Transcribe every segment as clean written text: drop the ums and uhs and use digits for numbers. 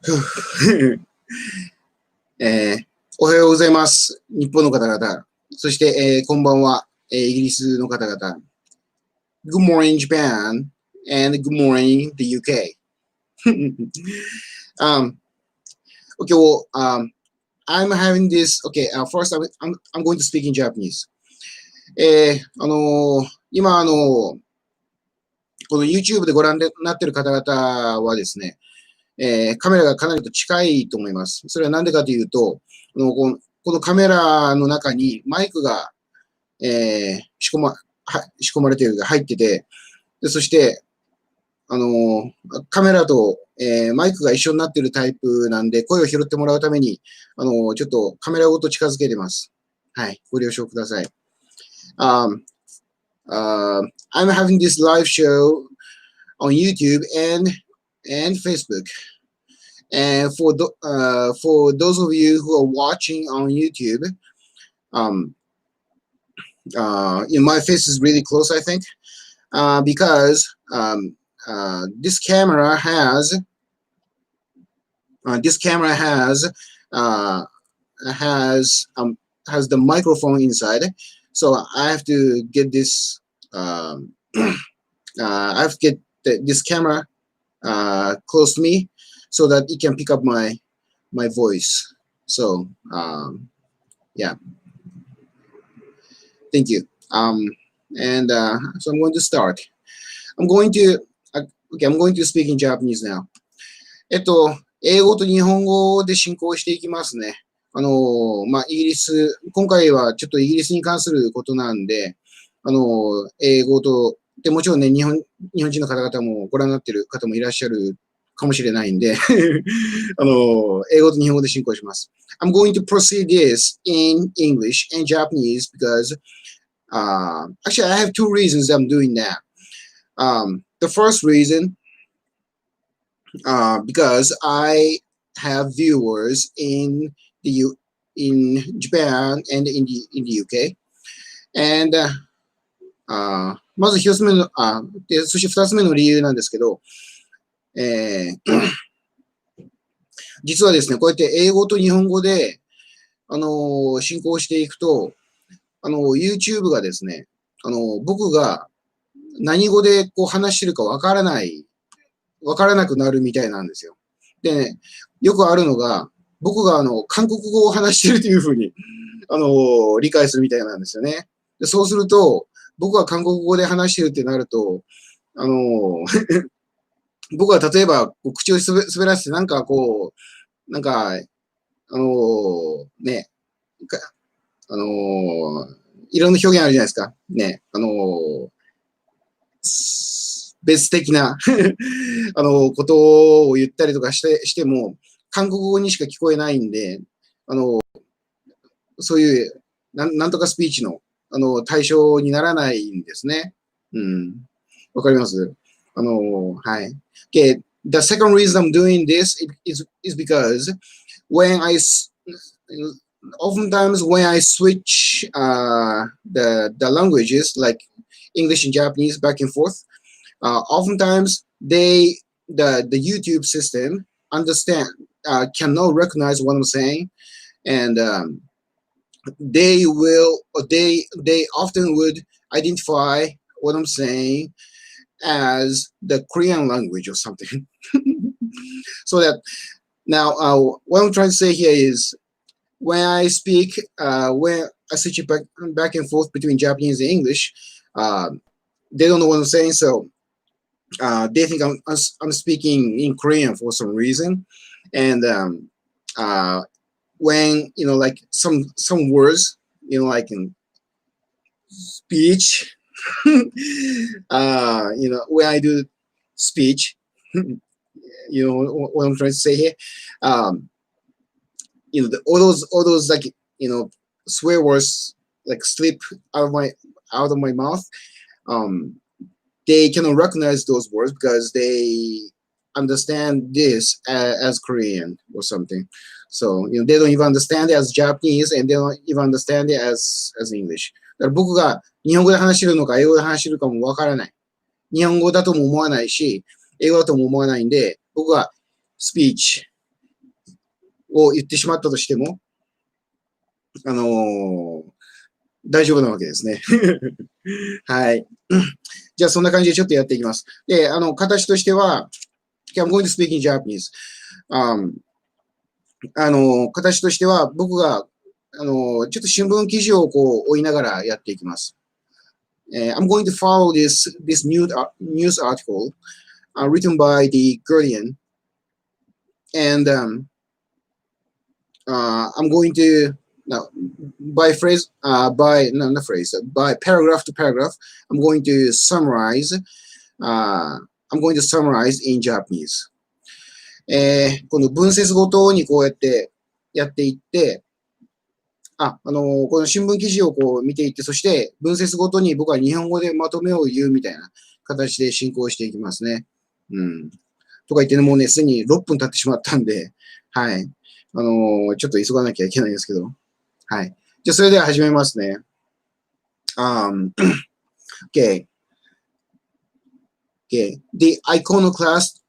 おはようございます。日本の方々。そして、こんばんは、イギリスの方々。Good morning, Japan, and good morning, the UK. Okay, well, I'm having this. Okay, first, I'm going to speak in Japanese. 今、この YouTube でご覧になっている方々はですね、カメラがかなりと近いと思います。それは何でかというと、このカメラの中にマイクが、仕込まれている、入ってて、でそして、カメラと、マイクが一緒になっているタイプなんで、声を拾ってもらうために、ちょっとカメラごと近づけてます。はい、ご了承ください。I'm having this live show on YouTube and Facebook. And for those of you who are watching on YouTube, my face is really close, I think, because this camera has the microphone inside, so I have to get this. I have to get this camera close to me so that it can pick up my voice. So yeah, thank you. And so I'm going to start. I'm going to speak in Japanese now. 英語と日本語で進行していきますね。イギリス、今回はちょっとイギリスに関することなんで、英語と、でもちろんね、日本人の方々もご覧になっている方もいらっしゃるかもしれないんで、英語と日本語で進行します。I'm going to proceed this in English and Japanese because, actually I have two reasons I'm doing that. The first reason, because I have viewers in Japan and in the UK. And, まず一つ目の、そして二つ目の理由なんですけど、実はですね、こうやって英語と日本語で、進行していくと、YouTube がですね、僕が何語でこう話してるかわからなくなるみたいなんですよ。でね、よくあるのが、僕が韓国語を話してるというふうに、理解するみたいなんですよね。でそうすると、僕が韓国語で話してるってなると、僕は例えば、口を滑らせて、なんかこう、なんか、ね、いろんな表現あるじゃないですか。ね、別的なことを言ったりとかしても、韓国語にしか聞こえないんで、そういう、なんとかスピーチの、対象にならないんですね。うん。わかります？はい。Okay. The second reason I'm doing this is because oftentimes when I switch the languages like English and Japanese back and forth, oftentimes the YouTube system cannot recognize what I'm saying, and they often would identify what I'm saying as the Korean language or something. So that now what I'm trying to say here is when I speak, when I switch it back and forth between Japanese and English, they don't know what I'm saying, so they think I'm speaking in Korean for some reason, and when like some words, like in speech, when I do speech, what I'm trying to say here, all those like swear words like slip out of my mouth. They cannot recognize those words because they understand this as Korean or something. So they don't even understand it as Japanese, and they don't even understand it as English. だから僕が日本語で話してるのか英語で話してるかもわからない。日本語だとも思わないし、英語だとも思わないんで、僕はスピーチを言ってしまったとしても、大丈夫なわけですね。はい。じゃあ、そんな感じでちょっとやっていきます。で、形としては、I'm going to speak in Japanese. 形としては、僕が、ちょっと新聞記事をこう追いながらやっていきます。I'm going to follow this news article written by the Guardian, and I'm going to now by paragraph to paragraph, I'm going to summarize. I'm going to summarize in Japanese. この文節ごとにこうやってやっていって、この新聞記事をこう見ていって、そして文節ごとに僕は日本語でまとめを言うみたいな形で進行していきますね。とか言ってね、もうね、すでに6分経ってしまったんで、はい。ちょっと急がなきゃいけないんですけど。はい。じゃあ、それでは始めますね。Okay. Okay. The Iconoclast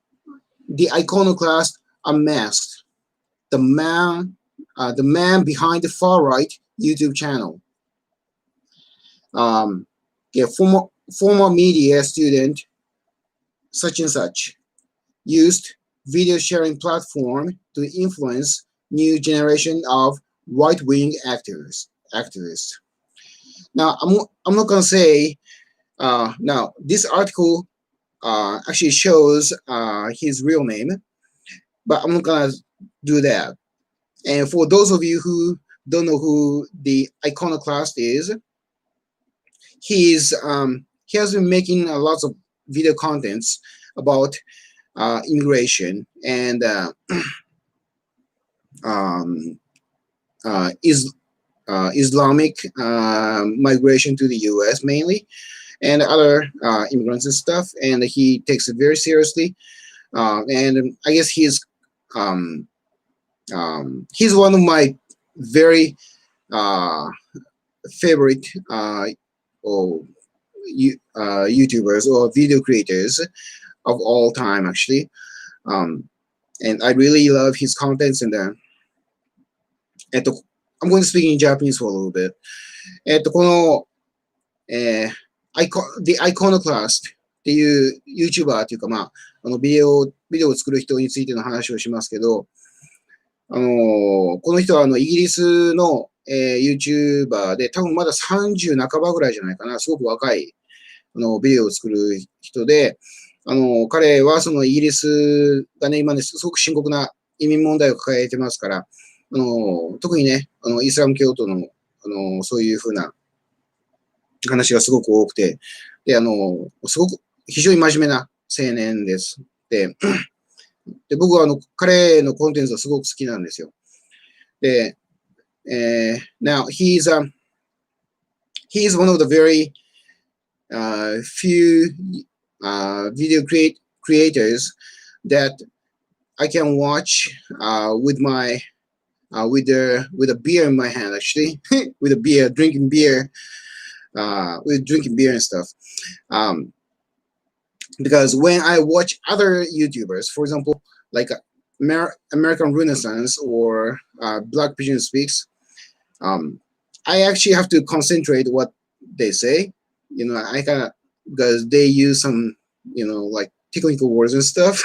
Unmasked. The man behind the far-right YouTube channel. Former media student, such and such, used video sharing platform to influence new generation of right-wing activists. Now, I'm not gonna say. Now, this article actually shows his real name, but I'm not gonna do that. And for those of you who don't know who the Iconoclast is, he has been making lots of video contents about immigration and Islamic migration to the U.S. mainly, and other immigrants and stuff. And he takes it very seriously. And I guess he's one of my very favorite YouTubers or video creators of all time, actually. And I really love his contents. And I'm going to speak in Japanese for a little bit. この、The Iconoclast っていう YouTuber っていうか、ビデオを作る人についての話をしますけど、この人はイギリスの、YouTuber で、多分まだ30半ばぐらいじゃないかな、すごく若いビデオを作る人で、彼はそのイギリスがね、今ね、すごく深刻な移民問題を抱えてますから、特にね、イスラム教徒の、そういうふうな話がすごく多くて、で、すごく非常に真面目な青年です。で、僕は彼のコンテンツがすごく好きなんですよ。で、now he's one of the very few video creators that I can watch with a beer in my hand, actually, with a beer, drinking beer and stuff. Because when I watch other YouTubers, for example, like American Renaissance or Black Pigeon Speaks, I actually have to concentrate what they say. I kind of, because they use some, like technical words and stuff.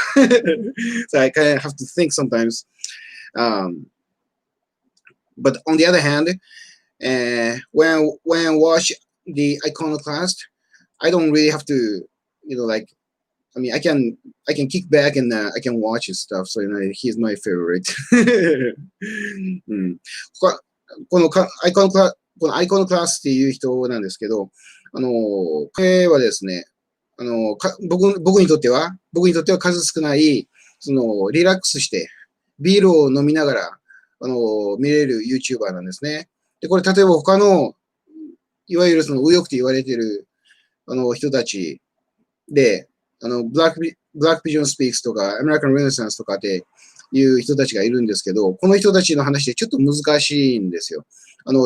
So I kind of have to think sometimes. But on the other hand, when I watch the Iconoclast, I don't really have to, I can kick back and I can watch his stuff. So he's my favorite. このアイコノクラスっていう人なんですけど、彼はですね、僕にとっては数少ない、リラックスして、ビールを飲みながら、見れる YouTuber なんですね。で、これ、例えば他の、いわゆる右翼と言われている、人たちで、Black Pigeon Speaks とか、American Renaissance とかっていう人たちがいるんですけど、この人たちの話でちょっと難しいんですよ。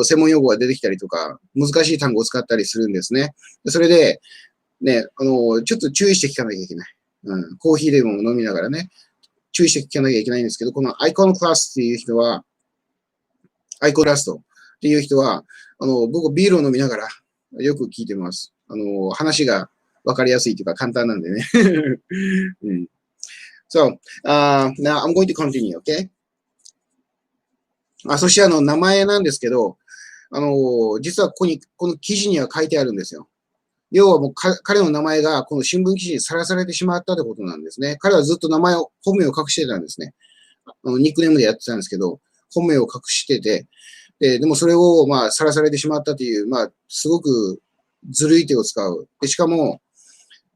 専門用語が出てきたりとか、難しい単語を使ったりするんですね。それで、ね、ちょっと注意して聞かなきゃいけない。コーヒーでも飲みながらね、注意して聞かなきゃいけないんですけど、このアイコノクラスっていう人は、アイコラストっていう人は、僕ビールを飲みながらよく聞いてます。話がわかりやすいというか簡単なんでね。うん、So, now I'm going to continue, okay? そして名前なんですけど、実はこの記事には書いてあるんですよ。要はもう彼の名前がこの新聞記事にさらされてしまったということなんですね。彼はずっと本名を隠してたんですね。ニックネームでやってたんですけど、本名を隠してて、でもそれをさらされてしまったという、すごくずるい手を使う。で、しかも、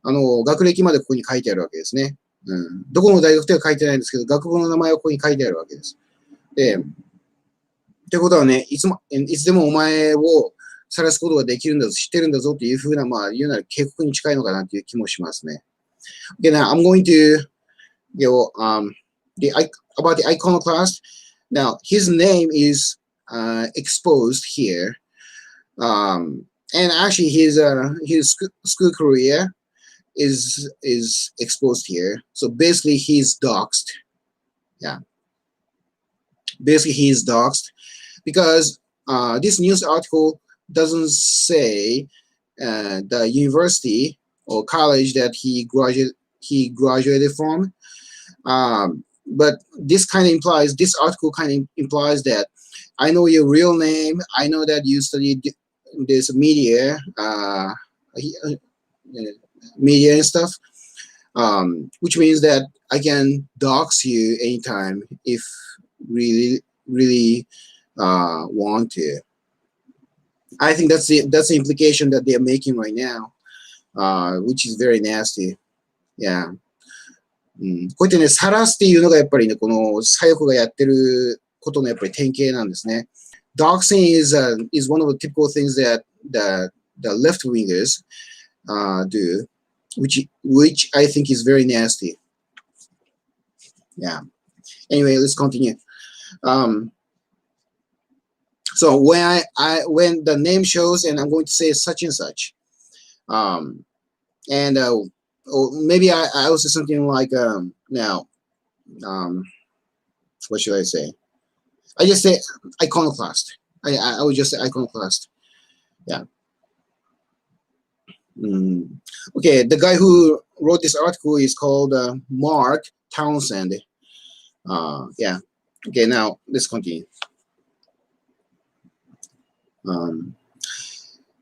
学歴までここに書いてあるわけですね。どこの大学では書いてないんですけど、学部の名前はここに書いてあるわけです。で、ってことはね、いつでもお前を晒すことができるんだぞ、知ってるんだぞっていうふうな、言うなら警告に近いのかなっていう気もしますね。Okay, now I'm going to go about the Iconoclast. Now, his name is exposed here. And actually his school career is exposed here. So basically he's doxxed. Yeah. Basically he's doxxed because this news article doesn't say the university or college that he graduated from. But this article kind of implies that I know your real name. I know that you studied this media and stuff, which means that I can dox you anytime if really want to. I think that's the implication that they're making right now, which is very nasty. Yeah. こうやってね、晒すっていうのがやっぱりね、この左翼がやってることのやっぱり典型なんですね。Doxing is one of the typical things that the left wingers do, which I think is very nasty. Yeah. Anyway, let's continue. So when the name shows and I'm going to say such and such, and or maybe I will say something like what should I say? I just say iconoclast. I would just say iconoclast. Yeah. Okay, the guy who wrote this article is called Mark Townsend. Yeah. Okay, now let's continue.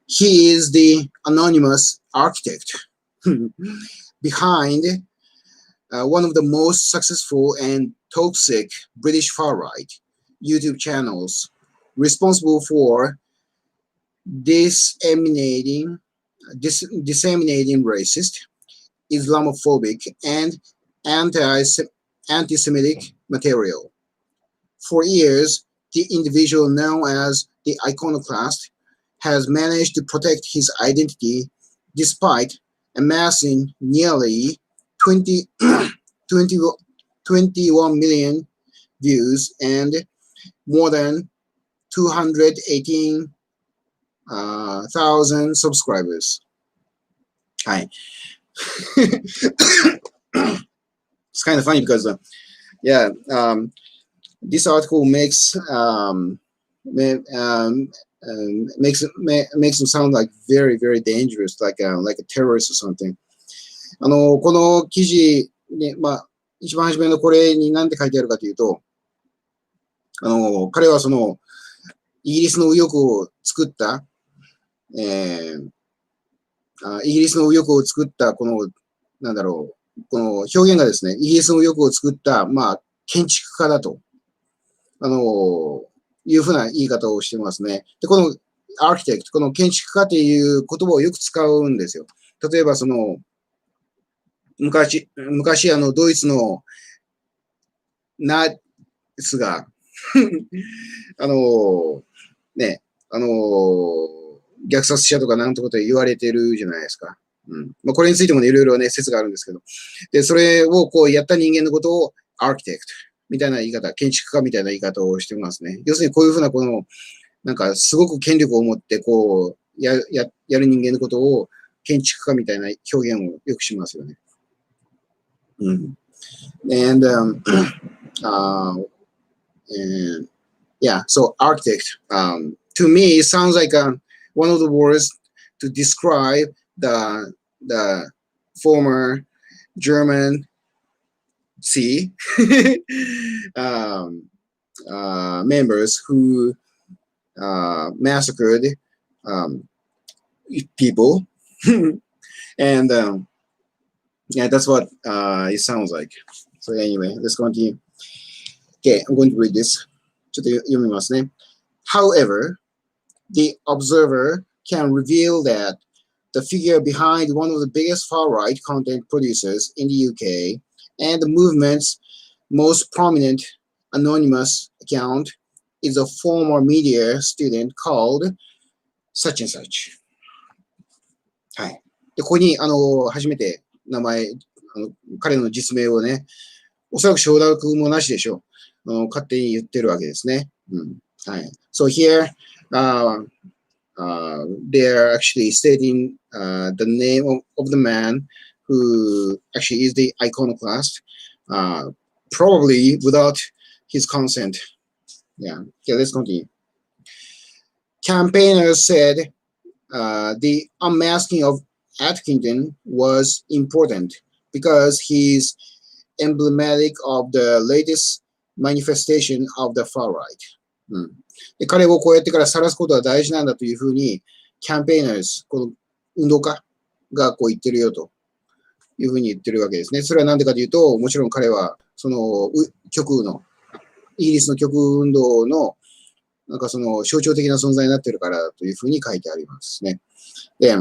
He is the anonymous architect behind one of the most successful and toxic British far-right YouTube channels, responsible for disseminating racist, Islamophobic, and anti-Semitic material. For years, the individual known as the Iconoclast has managed to protect his identity despite amassing nearly 21 million views and more than 218,000 subscribers. Hi. It's kind of funny because, this article makes them sound like very, very dangerous, like a terrorist or something. この記事に、一番初めのこれに何て書いてあるかというと、彼はその、イギリスの右翼を作った、イギリスの右翼を作った、この表現がですね、イギリスの右翼を作った、建築家だと、いうふうな言い方をしてますね。で、このアーキテクト、この建築家という言葉をよく使うんですよ。例えば、昔、ドイツのナチスが、虐殺者とかなんてこと言われてるじゃないですか。これについてもね、いろいろね、説があるんですけど。で、それをこうやった人間のことをアーキテクトみたいな言い方、建築家みたいな言い方をしてますね。要するにこういうふうなすごく権力を持ってこうやる人間のことを建築家みたいな表現をよくしますよね。And, and yeah, so architect. To me, it sounds like one of the words to describe the former German members who massacred people. And yeah, that's what it sounds like. So anyway, let's continue. Okay, I'm going to read this. ちょっと読みますね。However, the observer can reveal that the figure behind one of the biggest far-right content producers in the UK and the movement's most prominent anonymous account is a former media student called such and such. はい。で、ここに、初めて名前、彼の実名をね、おそらく承諾もなしでしょう。勝手に言ってるわけですね。うん。はい。So here, they're actually stating the name of the man who actually is the iconoclast, probably without his consent. Yeah. Okay, let's continue. Campaigners said the unmasking of Atkinson was important because he's emblematic of the latest manifestation of the far right. うん、で彼をこうやってから晒すことは大事なんだというふうに、キャンペーナーズ、この運動家がこう言ってるよというふうに言ってるわけですね。それは何でかというと、もちろん彼はその極右の、イギリスの極右運動のなんかその象徴的な存在になっているからというふうに書いてありますね。で、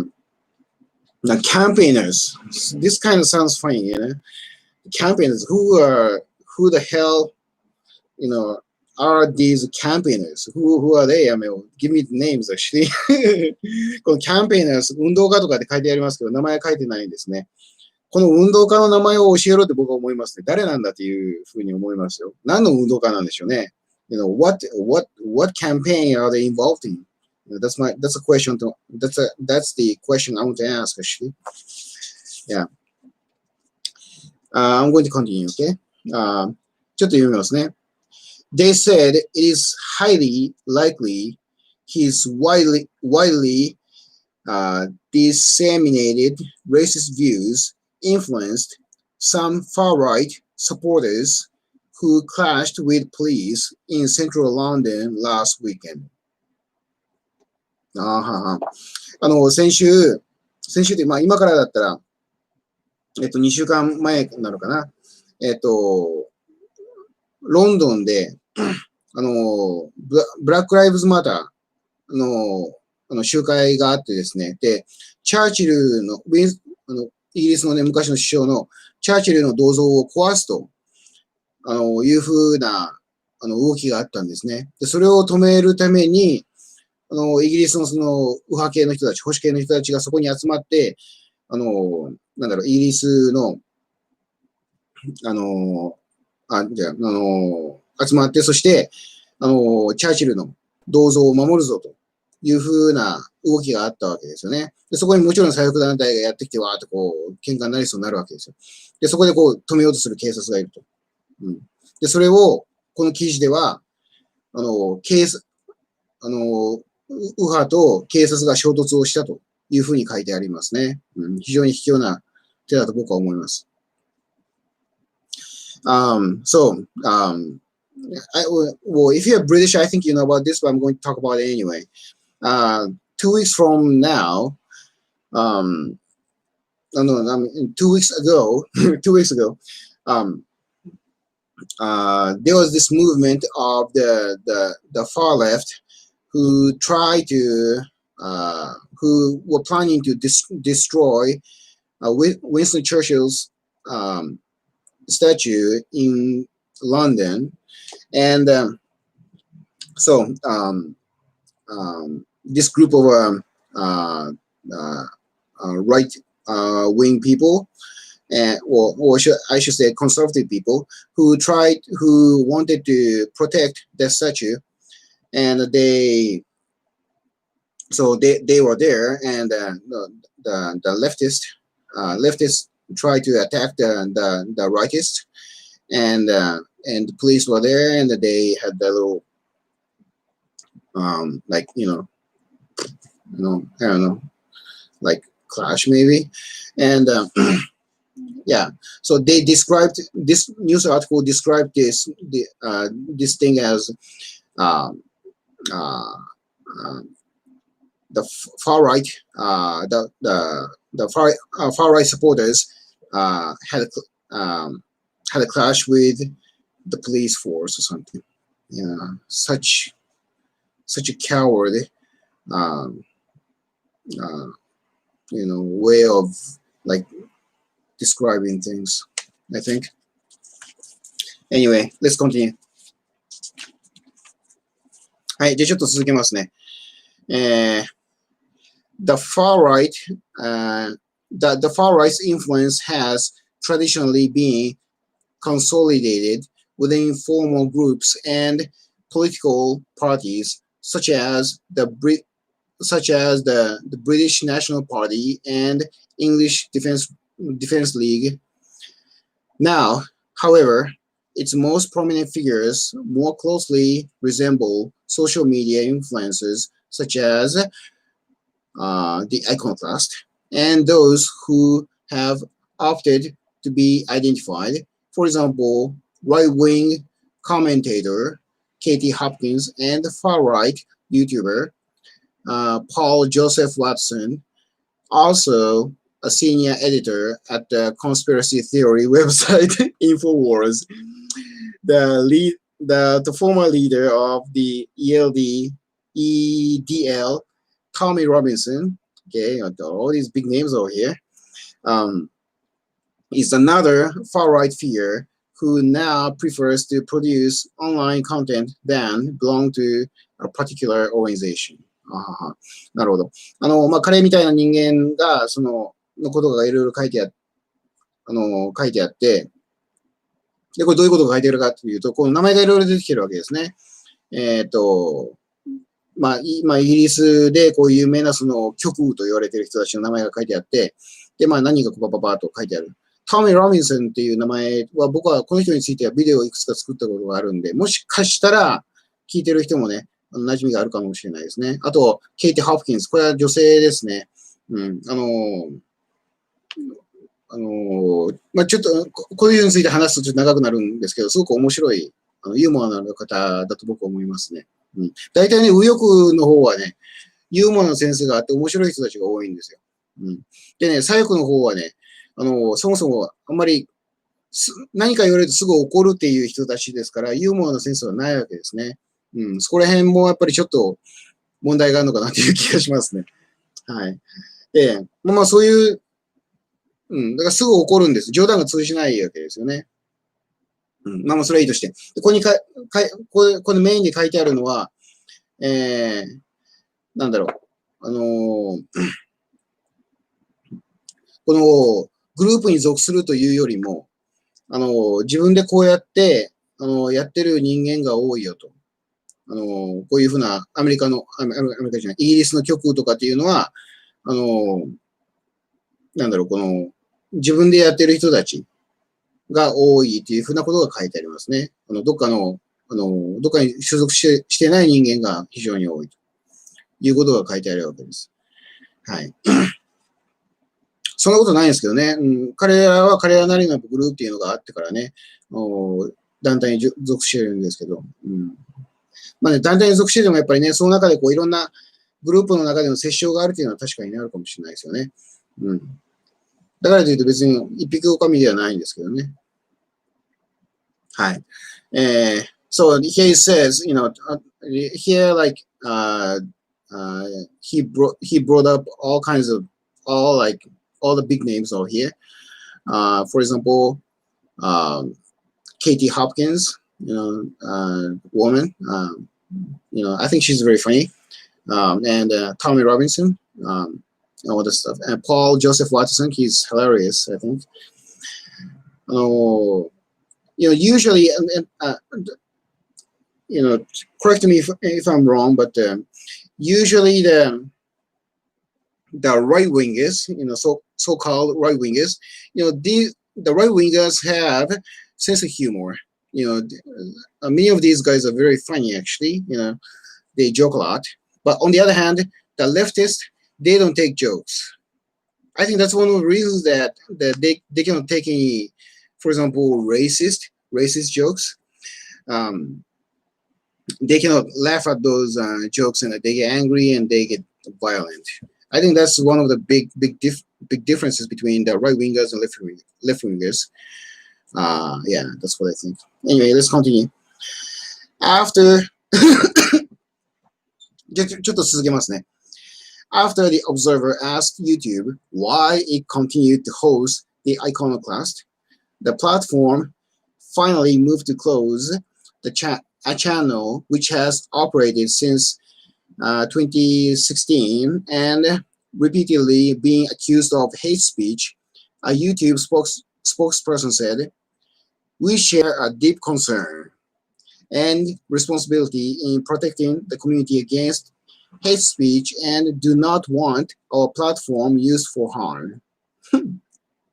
now campaigners, this kind of sounds funny, you know? Campaigners, who the hell, you know, are these campaigners? Who are they? I mean, give me the names actually. この campaigners、運動家とかって書いてありますけど、名前書いてないんですね。この運動家の名前を教えろって僕は思いますね。誰なんだっていうふうに思いますよ。何の運動家なんでしょうね。You know, what campaign are they involved in? That's a question that's the question I want to ask actually. Yeah. I'm going to continue, okay? ちょっと読みますね。They said it is highly likely his widely disseminated racist views influenced some far-right supporters who clashed with police in central London last weekend. 先週で、まあ今からだったら、2週間前なのかな。ロンドンで、ブラックライブズマターの集会があってですね、で、チャーチルの、イギリスのね、昔の首相のチャーチルの銅像を壊すと、いうふうな、動きがあったんですね。で、それを止めるために、イギリスのその、右派系の人たち、保守系の人たちがそこに集まって、イギリスの、集まって、そして、チャーチルの銅像を守るぞというふうな動きがあったわけですよね。で、そこにもちろん左翼団体がやってきて、わーっとこう、喧嘩になりそうになるわけですよ。で、そこでこう、止めようとする警察がいると。うん。で、それを、この記事では、右派と警察が衝突をしたというふうに書いてありますね。うん、非常に卑怯な手だと僕は思います。Well, if you're British, I think you know about this, but I'm going to talk about it anyway. 2 weeks from now, 2 weeks ago, 2 weeks ago, there was this movement of the far left who tried to, who were planning to destroy Winston Churchill's statue in London. And this group of right-wing people, or I should say conservative people, who wanted to protect the statue, and they were there, and the leftist tried to attack the rightists, and the police were there, and they had the little like I don't know, like clash maybe, and yeah. So they described, this news article described this thing as the far right, the far right supporters had a clash with the police force or something. Yeah, such a coward, way of like describing things, I think. Anyway, let's continue. はい、じゃあちょっと続けますね。The far right, the far right's influence has traditionally been consolidated within formal groups and political parties, such as the British National Party and English Defense League. Now, however, its most prominent figures more closely resemble social media influencers such as the Iconoclast and those who have opted to be identified. For example, right-wing commentator Katie Hopkins and far-right YouTuber Paul Joseph Watson, also a senior editor at the conspiracy theory website InfoWars, the former leader of the EDL, Tommy Robinson, okay, all these big names over here, is another far-right figure who now prefers to produce online content than belong to a particular organization. なるほど。彼みたいな人間が、のことがいろいろ書いてあって、で、これどういうことが書いてあるかというと、この名前がいろいろ出てきてるわけですね。今、イギリスでこう有名な極右と言われている人たちの名前が書いてあって、で、何がパパと書いてある。トミー・ロビンソンっていう名前は、僕はこの人についてはビデオをいくつか作ったことがあるんで、もしかしたら聞いてる人もね、馴染みがあるかもしれないですね。あと、ケイティ・ホプキンス。これは女性ですね。ちょっと、こういうのについて話すとちょっと長くなるんですけど、すごく面白い、ユーモアのある方だと僕は思いますね。大体ね、右翼の方はね、ユーモアのセンスがあって面白い人たちが多いんですよ。でね、左翼の方はね、そもそもあんまり何か言われるとすぐ怒るっていう人たちですから、ユーモアのセンスはないわけですね。そこら辺もやっぱりちょっと問題があるのかなという気がしますね。はい。で、そういう、だからすぐ怒るんです。冗談が通じないわけですよね。それはいいとして。ここメインで書いてあるのは、なんだろう。このグループに属するというよりも、自分でこうやって、やってる人間が多いよと。こういうふうなアメリカじゃない、イギリスの極右とかっていうのは、自分でやってる人たちが多いっていうふうなことが書いてありますね。どっかに所属してない人間が非常に多いということが書いてあるわけです。はい。そんなことないんですけどね。彼らは彼らなりのグループっていうのがあってからね、団体に属してるんですけど、団体に属してでもやっぱりね、その中でいろんなグループの中での折衝があるっていうのは確かにあるかもしれないですよね。だからというと別に一匹狼ではないんですけどね。はい。So he says, here he brought up all kinds of, all the big names over here. For example, Katie Hopkins, woman, I think she's very funny. And Tommy Robinson, all this stuff. And Paul Joseph Watson, he's hilarious, I think. Usually, correct me if I'm wrong, but usually the right wingers, so-called right-wingers, the right-wingers have sense of humor. Many of these guys are very funny, actually. They joke a lot. But on the other hand, the leftists, they don't take jokes. I think that's one of the reasons that they cannot take any, for example, racist jokes. They cannot laugh at those jokes, and they get angry and they get violent. I think that's one of the big differences between the right wingers and left wingers. Yeah, that's what I think. Anyway, let's continue. After ちょっと続けますね。After the observer asked YouTube why it continued to host the Iconoclast, the platform finally moved to close a channel which has operated since 2016 and repeatedly being accused of hate speech. A YouTube spokesperson said, "We share a deep concern and responsibility in protecting the community against hate speech and do not want our platform used for harm."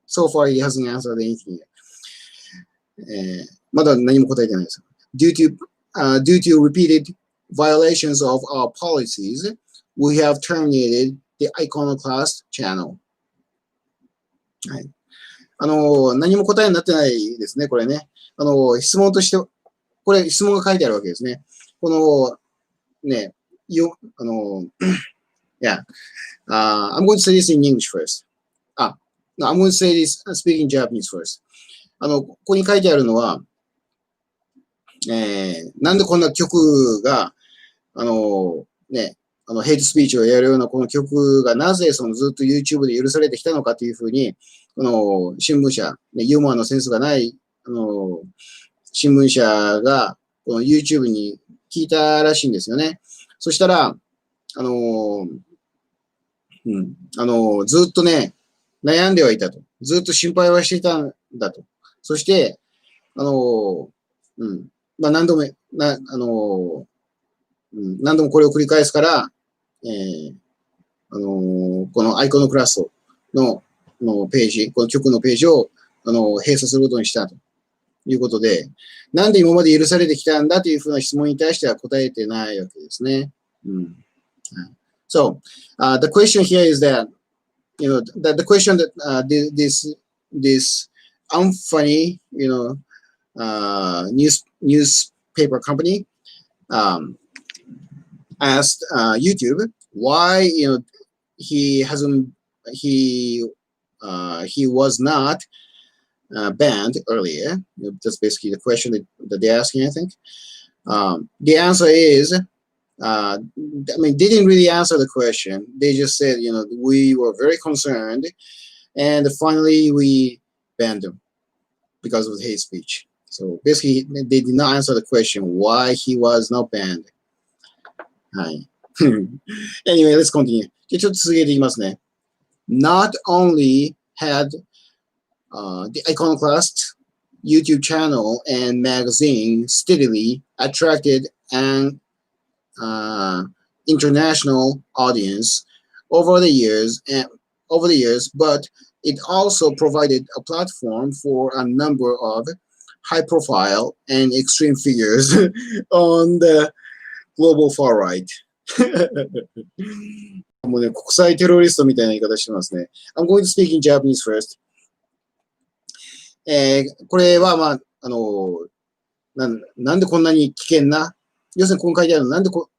So far, he hasn't answered anything yet. まだ何も答えてないです。Due to repeated violations of our policies, we have terminated the Iconoclast channel. はい。何も答えになってないですね、これね。質問として、これ質問が書いてあるわけですね。この、ね、yeah. I'm going to say this in English first. No, I'm going to say this speaking Japanese first. ここに書いてあるのは、なんでこんな曲が、ヘイトスピーチをやるようなこの曲がなぜずっと YouTube で許されてきたのかというふうに、新聞社、ユーモアのセンスがない、新聞社がこの YouTube に聞いたらしいんですよね。そしたら、ずっとね、悩んではいたと。ずっと心配はしていたんだと。そして、何度も、何度もこれを繰り返すから、このアイコノクラストのページ、この曲のページを閉鎖することにしたということで、なんで今まで許されてきたんだというふうな質問に対しては答えてないわけですね。So, the question here is that, the question that this unfunny, newspaper company asked YouTube why he was not banned earlier. That's basically the question that they're asking, I think. The answer is, they didn't really answer the question. They just said, we were very concerned, and finally we banned him because of hate speech. So basically, they did not answer the question why he was not banned. Anyway, let's continue. ちょっと続けていきますね。Not only had the Iconoclast YouTube channel and magazine steadily attracted an international audience over the years, but it also provided a platform for a number of high-profile and extreme figures on the global far right. もうね、国際テロリストみたいな言い方してますね。I'm going to speak in Japanese first. これは、なんでこんなに危険な、要するにここに書いてあるのなんでこ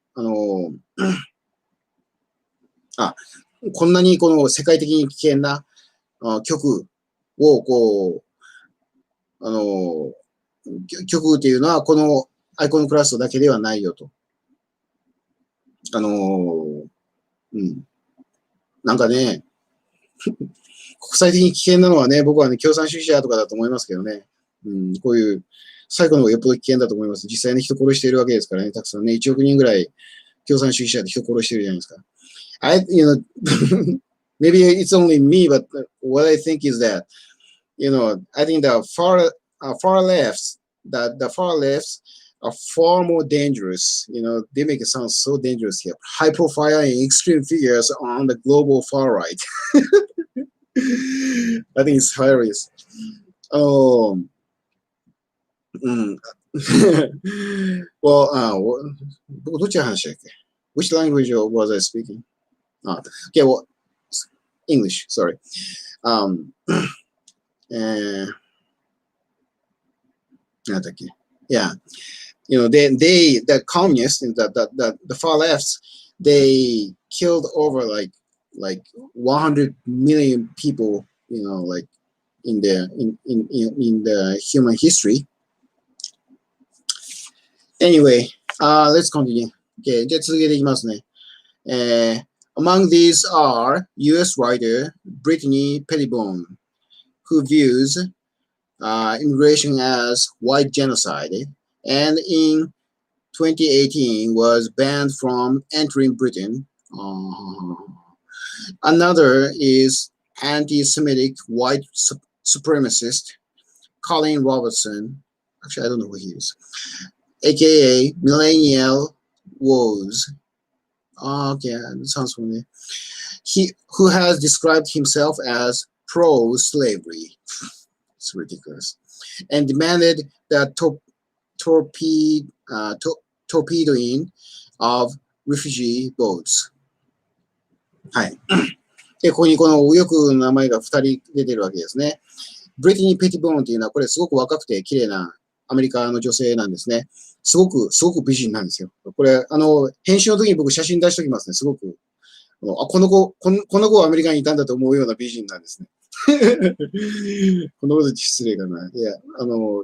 んなにこの世界的に危険な曲を曲っていうのはこのアイコンクラストだけではないよと。なんかね、国際的に危険なのはね、僕はね、共産主義者とかだと思いますけどね。こういう最後の方がよっぽど危険だと思います。実際に人殺しているわけですからね、たくさんね、1億人ぐらい共産主義者で人殺しているじゃないですか。maybe it's only me, but what I think is that, I think the far lefts are far more dangerous. They make it sound so dangerous here. High profile and extreme figures on the global far right. I think it's hilarious. うん。well, 僕どっちの話だっけ ?Which language was I speaking? Okay, well, English, sorry. Yeah. The communists, the far lefts, they killed over like 100 million people, like in the human history. Anyway, let's continue. Okay, じゃあ続けていきますね。Among these are U.S. writer Brittany Pettibone, who views immigration as white genocide, and in 2018 was banned from entering Britain. Another is anti-Semitic white supremacist Colin Robertson. Actually, I don't know who he is. AKA Millennial Woes. Okay, that sounds familiar. Who has described himself as pro-slavery. It's ridiculous. And demanded the torpedoing of refugee boats. はい。で、ここにこの右翼の名前が2人出てるわけですね。ブリティニー・ペティボーンっていうのは、これすごく若くて綺麗なアメリカの女性なんですね。すごく美人なんですよ。これ、編集の時に僕写真出しておきますね。すごく。この子はアメリカにいたんだと思うような美人なんですね。このこと失礼かな。いや、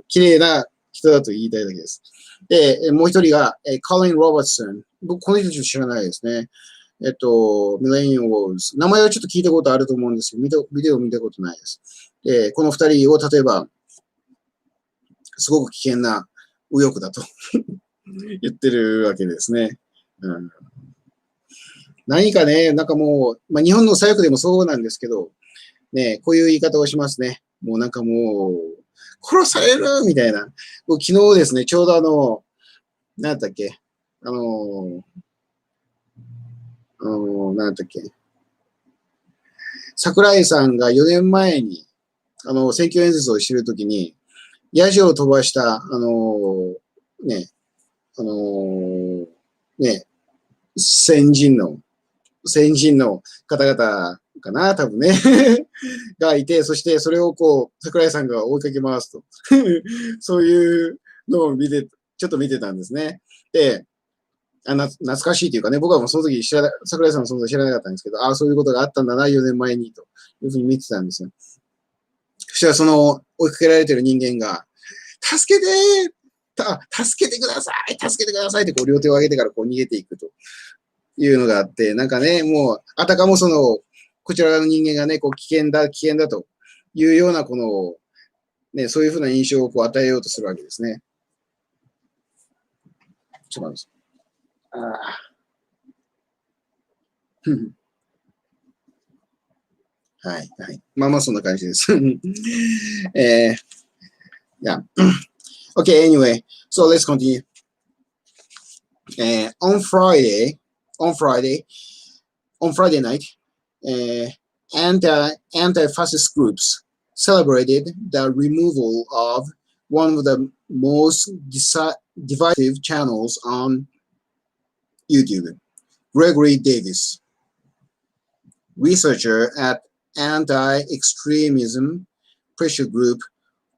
綺麗な人だと言いたいだけです。で、もう一人が、コリン・ロバートソン。僕、この人知らないですね。ミレニアム・ウォーズ。名前はちょっと聞いたことあると思うんですけど、ビデオ見たことないです。で、この二人を例えば、すごく危険な右翼だと言ってるわけですね。何かね、なんかもう、日本の左翼でもそうなんですけど、ね、こういう言い方をしますね。もうなんかもう、殺されるみたいな。僕昨日ですね、ちょうどなんだっけ、なんだっけ、桜井さんが4年前に、選挙演説をしているときに、ヤジを飛ばした、先人の方々かな、多分ね、がいて、そしてそれを桜井さんが追いかけ回すと。そういうのをちょっと見てたんですね。で、懐かしいというかね、僕はもうその時桜井さんの存在知らなかったんですけど、そういうことがあったんだな、4年前に、というふうに見てたんですよ。そしたらその追いかけられてる人間が、助けてくださいって両手を上げてから逃げていくというのがあって、なんかね、もう、あたかもこちらの人間がね、危険だというような、ね、そういうふうな印象を与えようとするわけですね。ちょっと待って。はい。まあそんな感じです。Yeah. Okay, anyway, so let's continue. On Friday night, anti-fascist groups celebrated the removal of one of the most divisive channels on YouTube, Gregory Davis, researcher at anti-extremism pressure group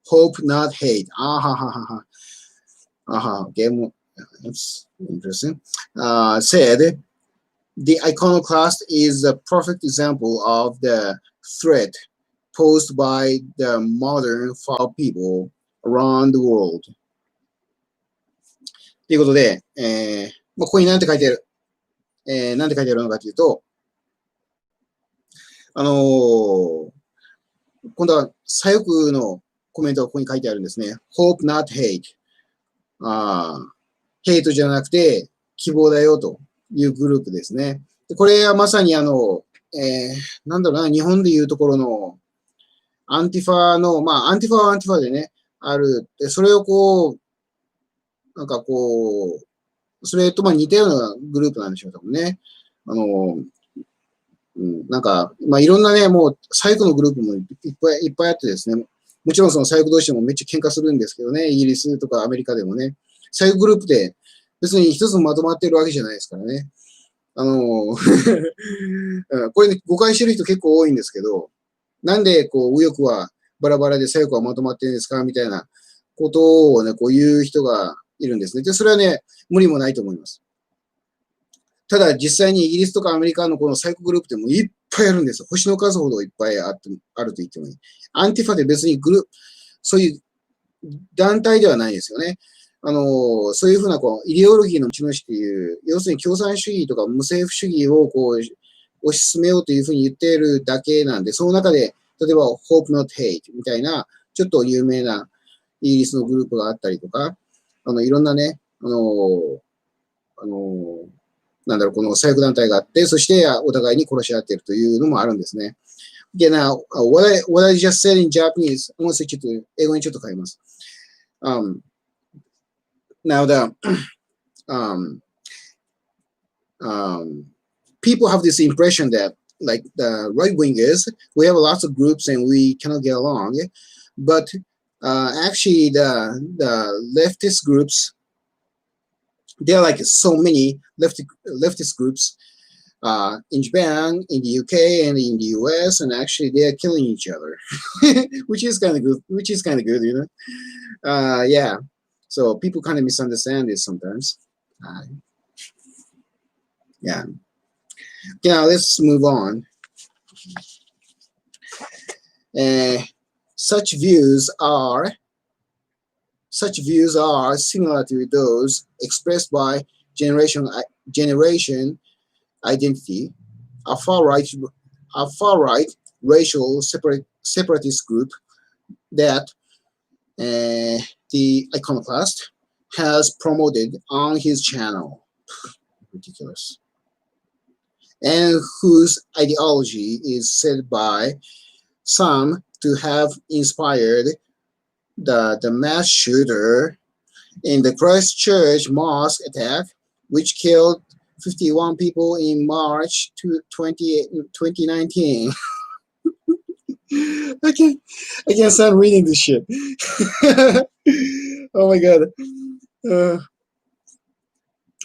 Hope Not Hate. Okay, that's interesting. Said the Iconoclast is a perfect example of the threat posed by the modern foul people around the world. ということで、ここに何て書いてあるのかというと、今度は左翼のコメントがここに書いてあるんですね。Hope not hate. ヘイトじゃなくて希望だよというグループですね。でこれはまさになんだろうな、日本でいうところのアンティファの、アンティファはアンティファでね、ある。でそれをそれと似たようなグループなんでしょう、多分ね。なんか、まあ、いろんなね、もう、左翼のグループもいっぱいあってですね、もちろんその左翼同士でもめっちゃ喧嘩するんですけどね、イギリスとかアメリカでもね、左翼グループで別に一つまとまってるわけじゃないですからね。これ、ね、誤解してる人結構多いんですけど、なんでこう右翼はバラバラで左翼はまとまってるんですかみたいなことをね、こう言う人がいるんですね。で、それはね、無理もないと思います。ただ、実際にイギリスとかアメリカのこの左翼グループでもいっぱいあるんですよ。星の数ほどいっぱいあると言ってもいい。アンティファで別にそういう団体ではないですよね。そういうふうなこうイデオロギーの持ち主っていう、要するに共産主義とか無政府主義をこう推し進めようというふうに言っているだけなんで、その中で、例えば Hope Not Hate みたいな、ちょっと有名なイギリスのグループがあったりとか、いろんなね、なんだろう、この左翼団体があって、そしてお互いに殺し合っているというのもあるんですね。で、now, what I just said in Japanese, もうちょっと英語にちょっと変えます。Now, people have this impression that, like the right wingers, we have lots of groups and we cannot get along. But actually, the leftist groups, there are like so many leftist groups in Japan, in the UK, and in the US, and actually they are killing each other, which is kind of good. You know. Yeah. So people kind of misunderstand this sometimes. Yeah. Okay, now let's move on. Such views are similar to those expressed by generation identity, a far right racial separatist group that the Iconoclast has promoted on his channel. Ridiculous. And whose ideology is said by some to have inspired the mass shooter in the Christchurch mosque attack, which killed 51 people in March 2019. I can't stop reading this shit. Oh my god.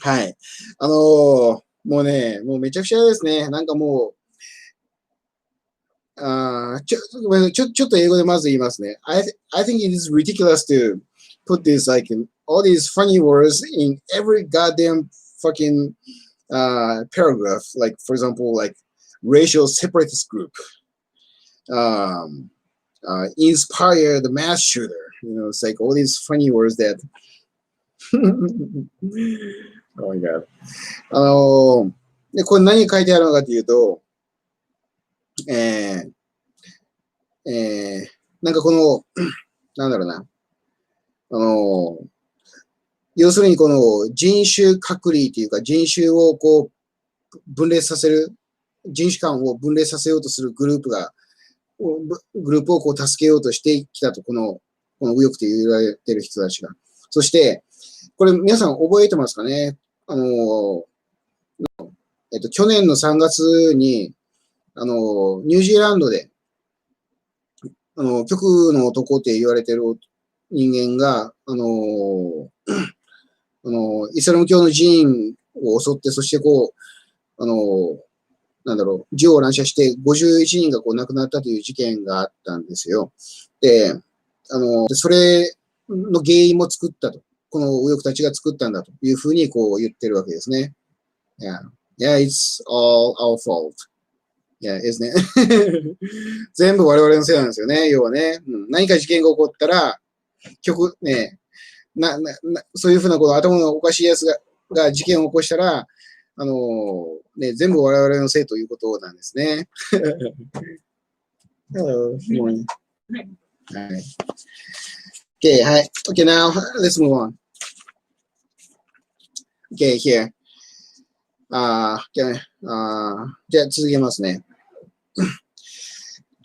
はい。もうね、もうめちゃくちゃですね。なんかもう、ちょっと英語でまず言いますね。I think it is ridiculous to put this like all these funny words in every goddamn fucking paragraph. Like for example, like racial separatist group, inspire the mass shooter. You know, it's like all these funny words that. Oh my god. で、これ何書いてあるのかというと、なんかこの、なんだろうな。要するにこの人種隔離というか人種をこう分裂させる、人種間を分裂させようとするグループをこう助けようとしてきたと、この右翼と言われている人たちが。そして、これ皆さん覚えてますかね。去年の3月に、ニュージーランドで、極右の男って言われている人間が、イスラム教の寺院を襲って、そしてこう、なんだろう、銃を乱射して51人がこう亡くなったという事件があったんですよ。で、それの原因も作ったと。この右翼たちが作ったんだというふうにこう言ってるわけですね。Yeah, it's all our fault. Yeah, isn't it? 全部我々のせいなんですよね。要はね、何か事件が起こったら、そういうふうなこと、頭のおかしいやつが事件を起こしたら、全部我々のせいということなんですね。Hello, good morning. Hi. Okay, hi. Okay, now let's move on. Okay, here. じゃあ続けますね。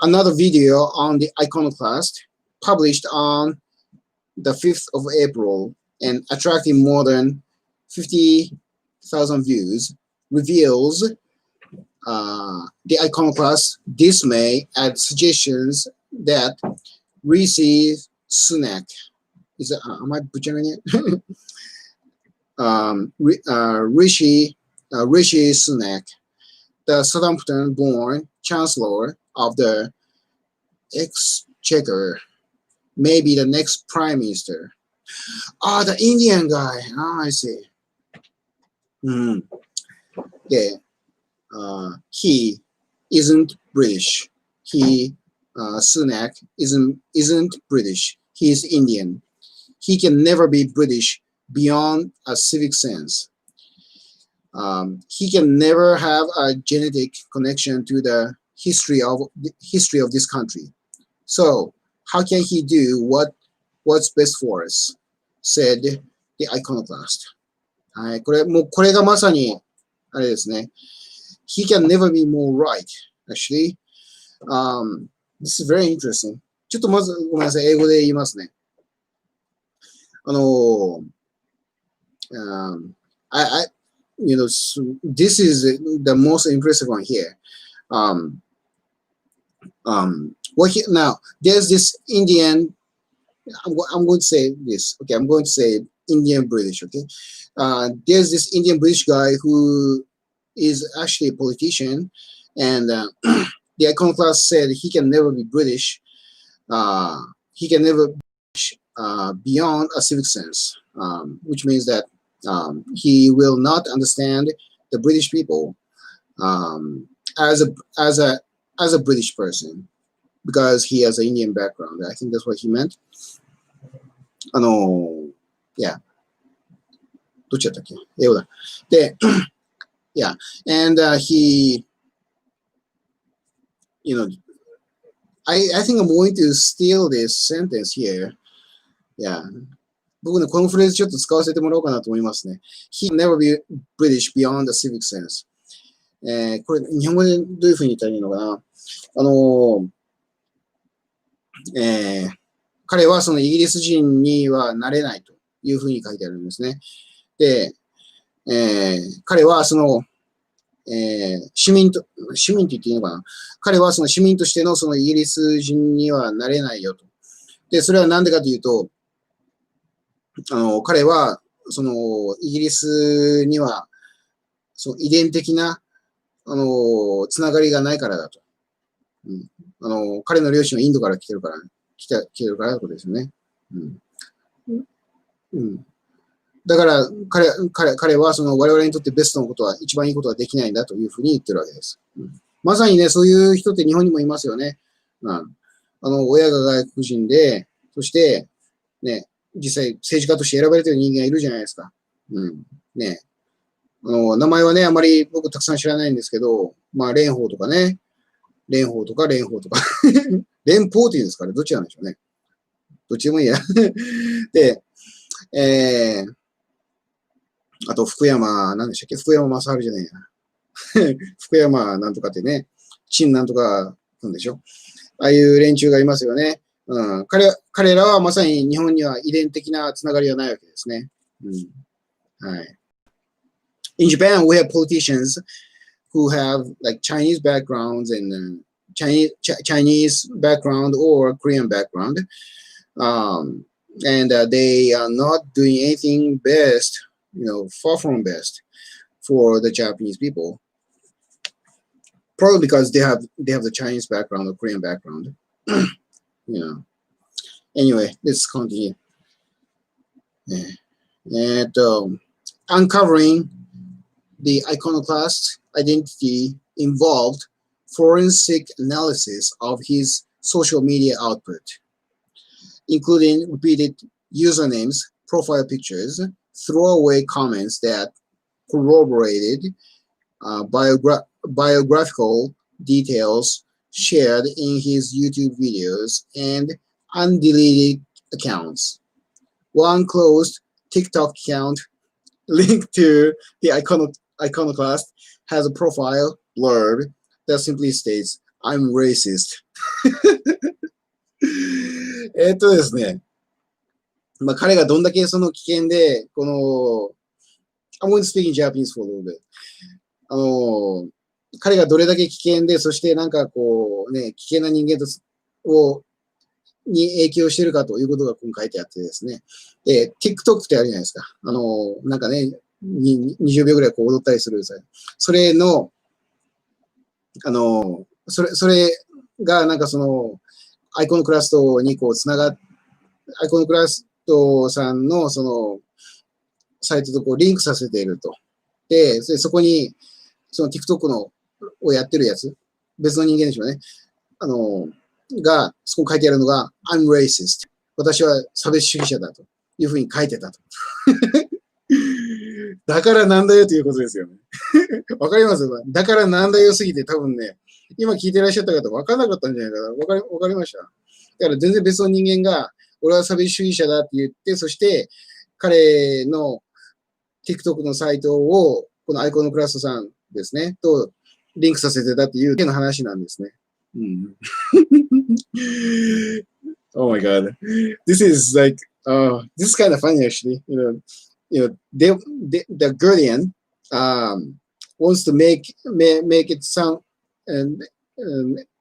Another video on the Iconoclast published on the 5th of April and attracting more than 50,000 views reveals the iconoclast dismay at suggestions that Rishi Sunak, am I butchering it? Rishi Sunak, the Southampton-born Chancellor of the Exchequer, may be the next Prime Minister. The Indian guy. I see. Yeah. He isn't British. Sunak isn't British. He is Indian. He can never be British beyond a civic sense. He can never have a genetic connection to the history of this country. So how can he do what's best for us? Said the iconoclast. はい、これがまさにあれですね。He can never be more right. Actually, this is very interesting. ちょっとまずごめんなさい、英語で言いますね。this is the most impressive one here. Now there's this Indian. I'm going to say this. Okay, I'm going to say Indian British. Okay, there's this Indian British guy who is actually a politician, and the iconoclast said he can never be British. He can never be beyond a civic sense, which means that he will not understand the British people as a British person because he has an Indian background. I think that's what he meant. Yeah. どっちだったっけ？英語だ。で、yeah, and he, I think I'm going to steal this sentence here. Yeah. 僕ね、このフレーズちょっと使わせてもらおうかなと思いますね。He can never be British beyond the civic sense. これ、日本語でどういうふうに言ったらいいのかな。彼はそのイギリス人にはなれないというふうに書いてあるんですね。で、彼はその、市民と言っていいのかな。彼はその市民としてのそのイギリス人にはなれないよと。で、それはなんでかというと、彼はそのイギリスにはその遺伝的なつながりがないからだと。彼の両親はインドから来てるからってことですよね。だから彼はその我々にとってベストのことは一番いいことはできないんだというふうに言ってるわけです。まさにね、そういう人って日本にもいますよね。親が外国人で、そしてね、実際政治家として選ばれている人間がいるじゃないですか。ね、名前はね、あまり僕たくさん知らないんですけど、まあ、蓮舫とかね、蓮舫とか蓮舫とか蓮舫っていうんですかね、どっちなんでしょうね。どっちでもいいや。で、あと福山、何でしたっけ、福山雅治じゃないや。福山なんとかってね、陳なんとかなんでしょ。ああいう連中がいますよね。彼らはまさに日本には遺伝的なつながりがないわけですね。はい。In Japan, we have politicians who have like Chinese backgrounds and Chinese background or Korean background, and they are not doing anything best, far from best for the Japanese people. Probably because they have the Chinese background or Korean background. Anyway, let's continue. And uncovering the iconoclast identity involved forensic analysis of his social media output, including repeated usernames, profile pictures, throwaway comments that corroborated biographical details shared in his YouTube videos, and undeleted accounts. One closed TikTok account linked to the iconoclast has a profile blurb that simply states, I'm racist. ですね。まあ、彼がどんだけその危険で、I'm going to speak in Japanese for a little bit. 彼がどれだけ危険で、そしてなんかこうね、危険な人間に影響しているかということがここに書いてあってですね。で、TikTok ってあるじゃないですか。なんかね、20秒ぐらいこう踊ったりする。それの、それがなんかアイコノクラストにこうアイコノクラストさんのサイトとこうリンクさせていると。で、そこに、TikTok をやってるやつ、別の人間でしょうね。そこ書いてあるのが、I'm racist。私は差別主義者だというふうに書いてたと。だからなんだよということですよね。わかります？だからなんだよすぎて多分ね、今聞いてらっしゃった方分からなかったんじゃないかな。わかりました？だから全然別の人間が、俺は差別主義者だって言って、そして彼の TikTok のサイトを、このアイコノクラストさんですね、とリンクさせてたっていうの話なんですね。うん、oh my god. This is like, this is kind of funny actually. The Guardian wants to make it sound and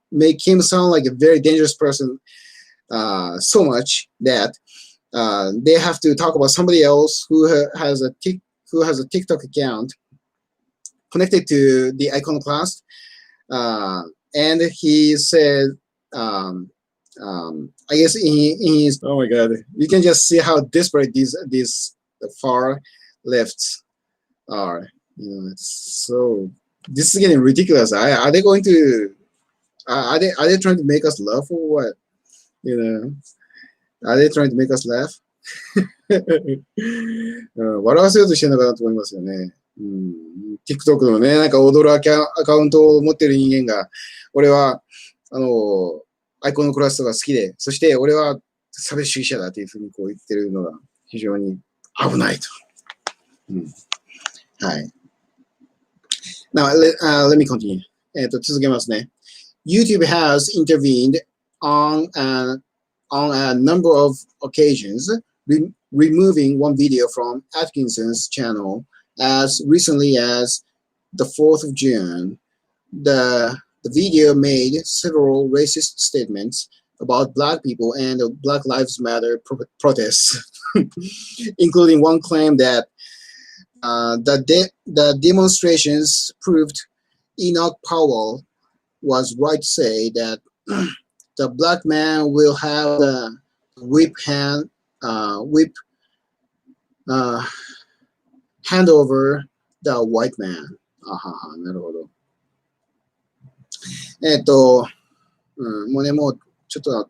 make him sound like a very dangerous person so much that they have to talk about somebody else who has a TikTok account connected to the Iconoclast, and he said, I guess in his, oh my god, you can just see how desperate these far lefts are. It's so this is getting ridiculous. Are they going to? Are they trying to make us laugh or what? Are they trying to make us laugh? 笑わせようとしてるのかなと思いますよね。TikTok のね、なんか踊るアカウントを持ってる人間が、俺は、アイコノクラストが好きで、そして俺は差別主義者だというふうにこう言ってるのが非常に危ないと。はい。Now, let me continue. 続けますね。YouTube has intervened on a number of occasions, removing one video from Atkinson's channel as recently as the 4th of June. The video made several racist statements about Black people and the Black Lives Matter protests, including one claim that the demonstrations proved Enoch Powell was right to say that the Black man will have the whip hand over the white man. なるほど。もうね、もうちょっと、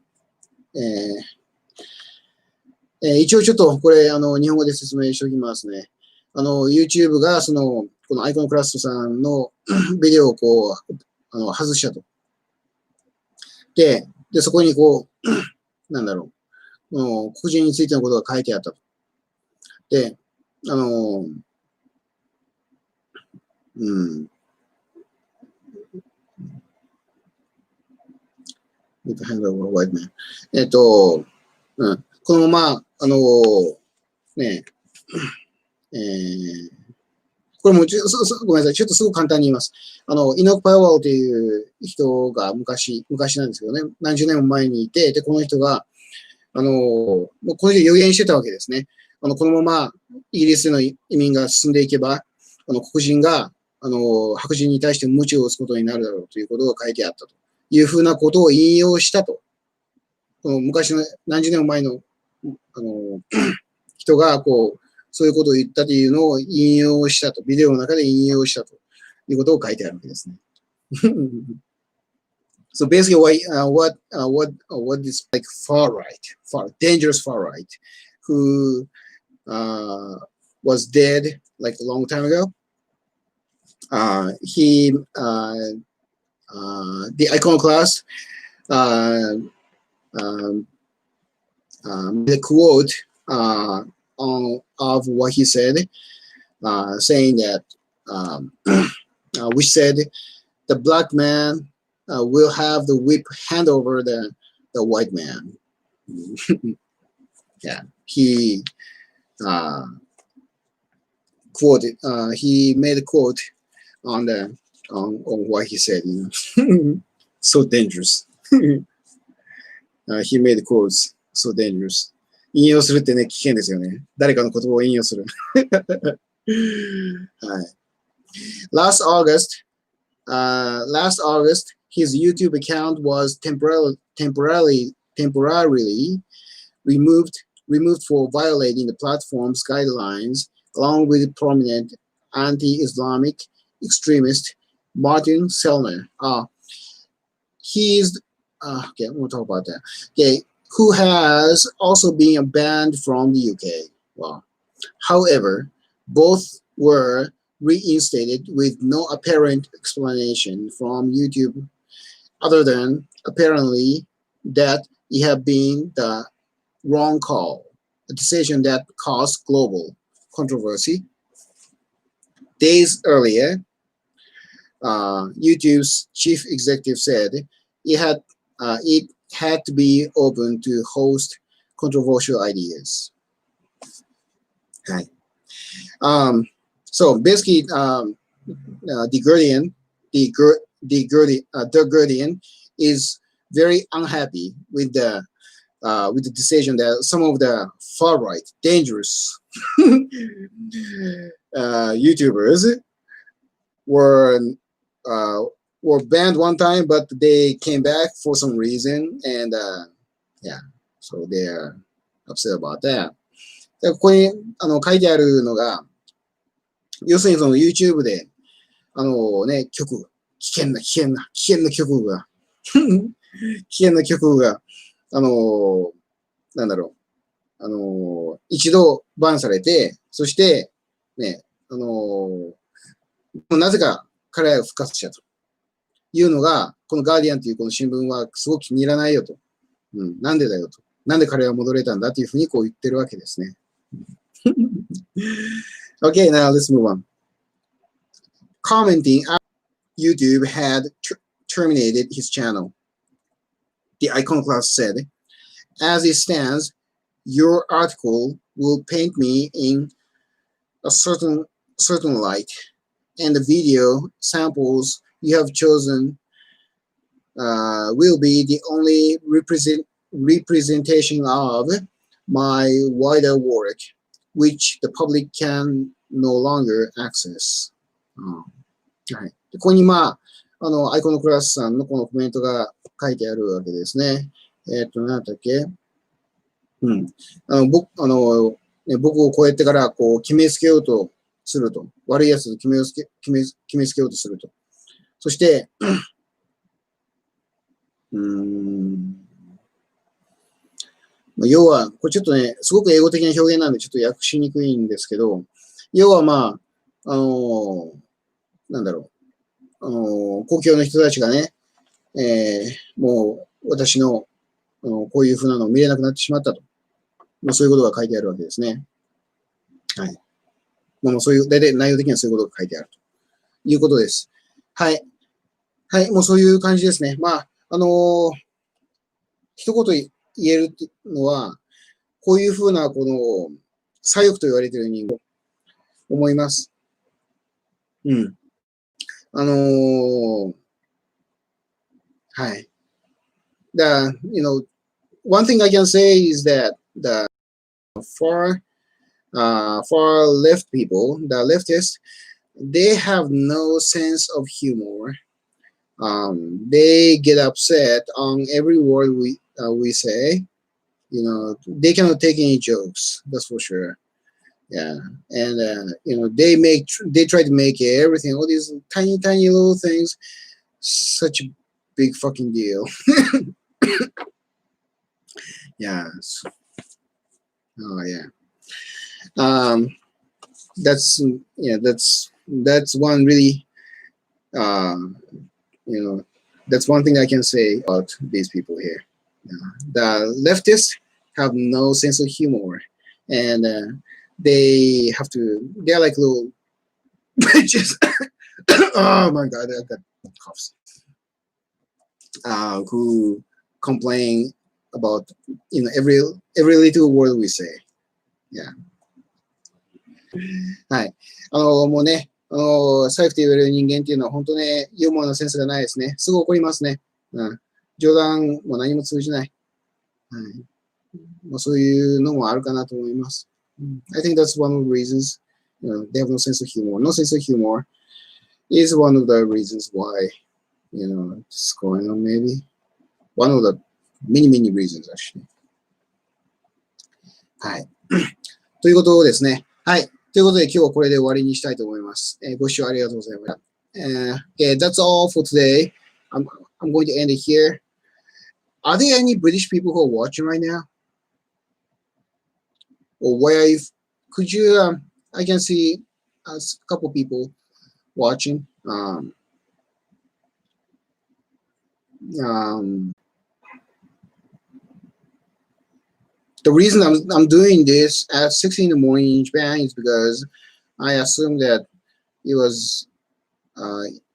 一応ちょっとこれ、日本語で説明しておきますね。YouTube が、このアイコンクラストさんのビデオをこう、外したと。で、そこにこう、なんだろう、黒人についてのことが書いてあったと。で、white man. このまま、ね、これもごめんなさい。ちょっとすごく簡単に言います。イノック・パイワールという人が昔なんですけどね、何十年も前にいて、で、この人が、もうこの人予言してたわけですね。このままイギリスでの移民が進んでいけば、黒人が、白人に対して鞭を打つことになるだろうということが書いてあったというふうなことを引用したと。この昔の何十年も前の、人が、こう、そういうことを言ったというのを引用したと。ビデオの中で引用したということを書いてあるわけですね。So basically, what is like dangerous far right, who was dead like a long time ago. The Iconoclast the quote of what he said, saying that which said the black man will have the whip hand over the white man. Yeah, he quoted. He made a quote on the on what he said. So dangerous. He made quotes. So dangerous. 引用するってね、危険ですよね。誰かの言葉を引用する。はい。Last August, his YouTube account was temporarily removed for violating the platform's guidelines, along with prominent anti-Islamic extremist Martin Sellner. Okay, we'll talk about that. Okay, who has also been banned from the UK. Well, however, both were reinstated with no apparent explanation from YouTube, other than apparently that it had been the wrong call, a decision that caused global controversy. Days earlier, YouTube's chief executive said it had to be open to host controversial ideas. Okay. So basically, the Guardian is very unhappy with the decision that some of the far right, dangerous YouTubers were banned one time, but they came back for some reason, and yeah, so they're upset about that. ここに書いてあるのが、要するにその YouTube で曲、危険な曲が危険な曲がなんだろう、一度バンされて、そしてね、なぜか彼らが復活したというのが、このガーディアンというこの新聞はすごく気に入らないよと。なんでだよと。なんで彼は戻れたんだというふうにこう言ってるわけですね。Okay, now let's move on. Commenting after YouTube had terminated his channel, the Iconoclast said, "As it stands, your article will paint me in a certain light, and the video samples you have chosen will be the only representation of my wider work, which the public can no longer access." はい、ここにアイコノクラスさんのこのコメントが書いてあるわけですね。なんだっけ、僕をこうやってからこう決めつけようとすると。悪いやつを決めつけようとすると。そして、要は、これちょっとね、すごく英語的な表現なんでちょっと訳しにくいんですけど、要はなんだろう、公共の人たちがね、もう私のこういうふうなのを見れなくなってしまったと。そういうことが書いてあるわけですね。はい。そういう、大体内容的にはそういうことが書いてあるということです。はい。はい、もうそういう感じですね。一言言えるのは、こういうふうな、この、左翼と言われている人間を思います。はい。one thing I can say is that the far left people, the leftists, they have no sense of humor. They get upset on every word we say. They cannot take any jokes. That's for sure. Yeah, and they try to make everything, all these tiny little things, such a big fucking deal. Yeah. Oh yeah. That's one really that's one thing I can say about these people here. The leftists have no sense of humor, and they're like little bitches. Oh my god, I got coughs. Who complain about every little word we say. Yeah. はい。もうね、財布と言われる人間っていうのは本当ね、ユーモアのセンスがないですね。すぐ怒りますね。冗談も何も通じない。そういうのもあるかなと思います。I think that's one of the reasons, they have no sense of humor. No sense of humor is one of the reasons why, it's going on maybe. One of the many, many reasons actually. はい。ということですね。はい。ということで今日はこれで終わりにしたいと思います。ご視聴ありがとうございました。Okay, that's all for today. I'm going to end it here. Are there any British people who are watching right now? Or where if could you I can see a couple people watching. The reason I'm doing this at 6 in the morning in Japan is because I assume that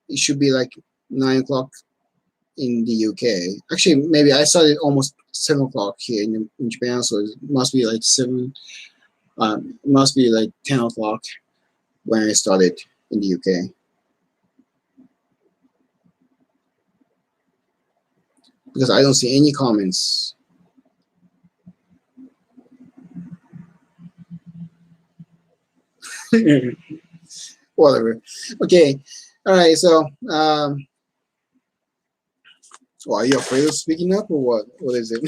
it should be like 9 o'clock in the UK. Actually, maybe I started almost 7 o'clock here in Japan, so it must be like 7. It must be like 10 o'clock when I started in the UK. Because I don't see any comments. Whatever. Okay. All right. So, are you afraid of speaking up or what? What is it?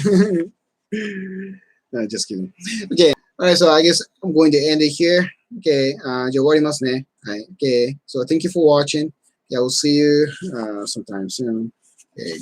No, just kidding. Okay. All right. So I guess I'm going to end it here. Okay. じゃあ終わりますね。はい。Okay. So thank you for watching. Yeah, we'll see you sometime soon. Okay.